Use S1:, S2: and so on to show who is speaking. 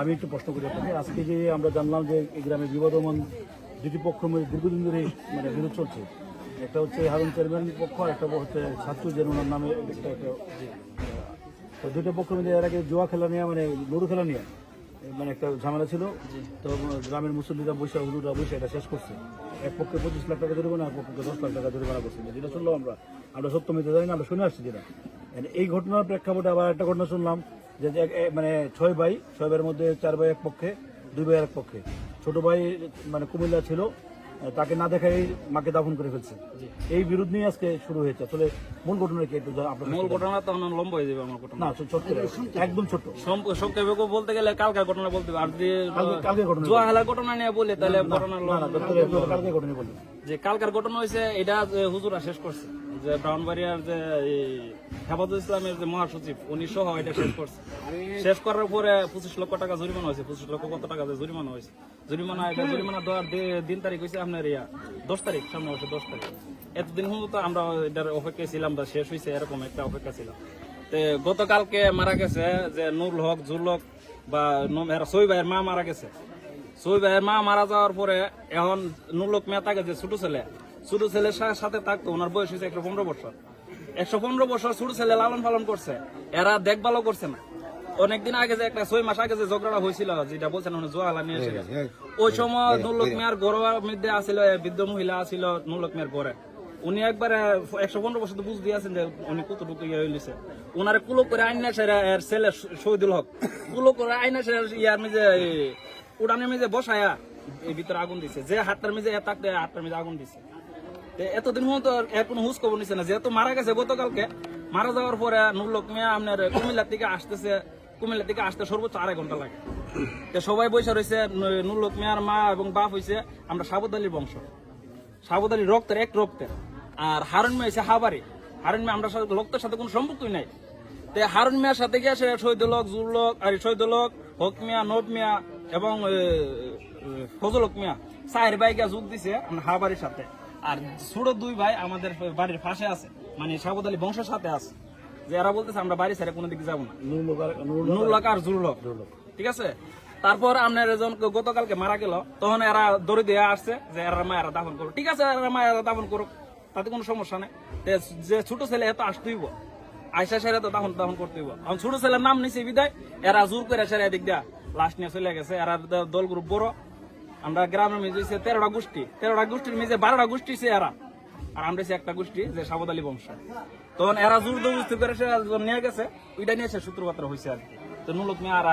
S1: আমি একটু প্রশ্ন করি আপনাকে। আজকে যে আমরা জানলাম যে এই গ্রামে বিবাদমান দুটি পক্ষ মধ্যে দীর্ঘদিন ধরে মানে বিরোধ চলছে, একটা হচ্ছে হারুন চেয়ারম্যান পক্ষ, একটা হচ্ছে ছাত্র জেনুনার নামে একটা তো দুটো পক্ষ মধ্যে এর আগে জুয়া খেলা নিয়ে মানে লুডো খেলা নিয়ে মানে একটা ঝামেলা ছিল। তো গ্রামের মুসল্লিরা বৈশাখ হুজুরা বৈশাখ এটা শেষ করছে। এক পক্ষে 25 লাখ টাকা জরিমানা, এক পক্ষে 10 লাখ টাকা জরিমানা করছে। যেটা শুনলাম আমরা সত্য মিথ্যা জানি না, আমরা শুনে আসছি যেটা। এই ঘটনার প্রেক্ষাপটে আবার একটা ঘটনা শুনলাম যে মানে 6 ভাইয়ের মধ্যে 4 ভাই এক পক্ষে, 2 ভাই এক পক্ষে। ছোট ভাই মানে কুমিল্লা ছিল, তাকে না দেখাই মাকে দাফন করে ফেলছে। এই বিরোধ নিয়ে আজকে শুরু হয়েছে। আসলে মূল ঘটনা কি একটু আপনার?
S2: মূল ঘটনা তো লম্বা হয়ে যাবে আমার ঘটনা।
S1: না ছোট একদম ছোট
S2: সংক্ষেপে বলতে গেলে কালকার ঘটনা বলতে হবে। আর যে
S1: কালকে ঘটনা
S2: জুয়া খেলার ঘটনা নিয়ে বলে তাহলে ঘটনা
S1: কালকে ঘটনা বলি
S2: যে কালকার ঘটনা হয়েছে এটা যে হুজুরা শেষ করছে, যে ব্রাহ্মণবাড়িয়ার যে হেফাজত ইসলামের যে মহাসচিব উনি সহ এটা শেষ করছে। শেষ করার পরে 25 লক্ষ টাকা জরিমানা হয়েছে। 25 লক্ষ কত টাকা জরিমানা হয়েছে? জরিমানা দেওয়ার দিন তারিখ হয়েছে আপনার 10 তারিখ, সামনে বছর 10 তারিখ। এতদিন তো আমরা এটার অপেক্ষায় ছিলাম বা শেষ হয়েছে এরকম একটা অপেক্ষা ছিলাম। তো গতকালকে মারা গেছে যে নুরুল হক জুলক বা সই ভাইয়ের মা মারা গেছে। সই ভাইয়ের মা মারা যাওয়ার পরে এখন নুরুল মিয়া তাকে যে ছোট ছেলের সাথে থাকতো, ওনার বয়স হয়েছে 115 বছর। 115 বছর ছোট ছেলে লালন পালন করছে, এরা দেখভালও করছে না। অনেকদিন আগে যে একটা 6 মাস আগে যে ঝগড়া হয়েছিল, যেটা বলছেন জোয়া হালা নিয়ে এসে গেছে, ওই সময় নুরুল মিয়ার ঘরের মধ্যে আসছিল বৃদ্ধ মহিলা আসছিল নুরুল মিয়ার ঘরে। উনি একবারে 115 বছর বুঝ দিয়েছেন যে উনি কতটুকু ইয়ে হইছে। ওনারে কুলো করে আইনা সেরা এর ছেলে শহীদুল হক কুলো করে আইনা সেরা ইয়ার মেজে উড়ানের মেজে বসায়া এই ভিতরে আগুন দিছে। যে হাতটার মেজে থাকতে হাতটার মেজে আগুন দিছে। এতদিন মতো এর কোনো হুঁশ খবর নিচ্ছে না। যেহেতু মারা গেছে গতকালকে, মারা যাওয়ার পরে নুরুল মিয়া আপনার কুমিল্লা থেকে আসতে সর্বোচ্চ 2.5 ঘন্টা লাগে। সবাই বসে রয়েছে। নুরুল মিয়ার মা এবং বাপ হয়েছে আমরা সাবুদ আলীর বংশ, সাবুদ আলীর রক্তের এক রক্তের। আর হারুন মিয়া হয়েছে হাবারি। হারুন মিয়া আমরা রক্তের সাথে কোনো সম্পর্কই নাই। তো হারুন মিয়ার সাথে গিয়ে সে শহীদুল হক, শহীদুল হক, হক মিয়া, নব মিয়া এবং ফজল হক মিয়া 4 ভাইকে যোগ দিছে হাবারির সাথে। আর ছোট 2 ভাই আমাদের বাড়ির পাশে আছে, মানে সাবুদ আলী বংশের সাথে আছে। যে এরা বলতেছে আমরা বাড়ি ছেড়ে কোনো দিকে যাবো না, নুরুল হক আর জুলুল হক। ঠিক আছে। তারপর আপনার গতকালকে মারা গেল, তখন এরা দড়ি দিয়ে আসছে যে এরা মায়েরা দাফন করো। ঠিক আছে, এরা মায়েরা দাফন করুক, তাতে কোনো সমস্যা নেই। যে ছোট ছেলে এত আসতেইব, আয়সা সেরা তো দাফন করতে হইব। এখন ছোট ছেলের নাম নিছে বিদায় এরা জোর করে সেরা এদিক দিয়া লাশ নিয়ে চলে গেছে। এরা দল গ্রুপ বড়। আমরা গ্রামের মেজে 13টা গোষ্ঠী, 13টা গোষ্ঠীর মেজে 12টা গোষ্ঠী এরা, আর আমরা একটা গোষ্ঠী যে সাবুদ আলী বংশ। তখন এরা জোর দবস্তি করে সে নিয়ে গেছে, ওইটা নিয়ে সে সূত্রপাত হয়েছে আর কি। তো নুরুল মিয়া আর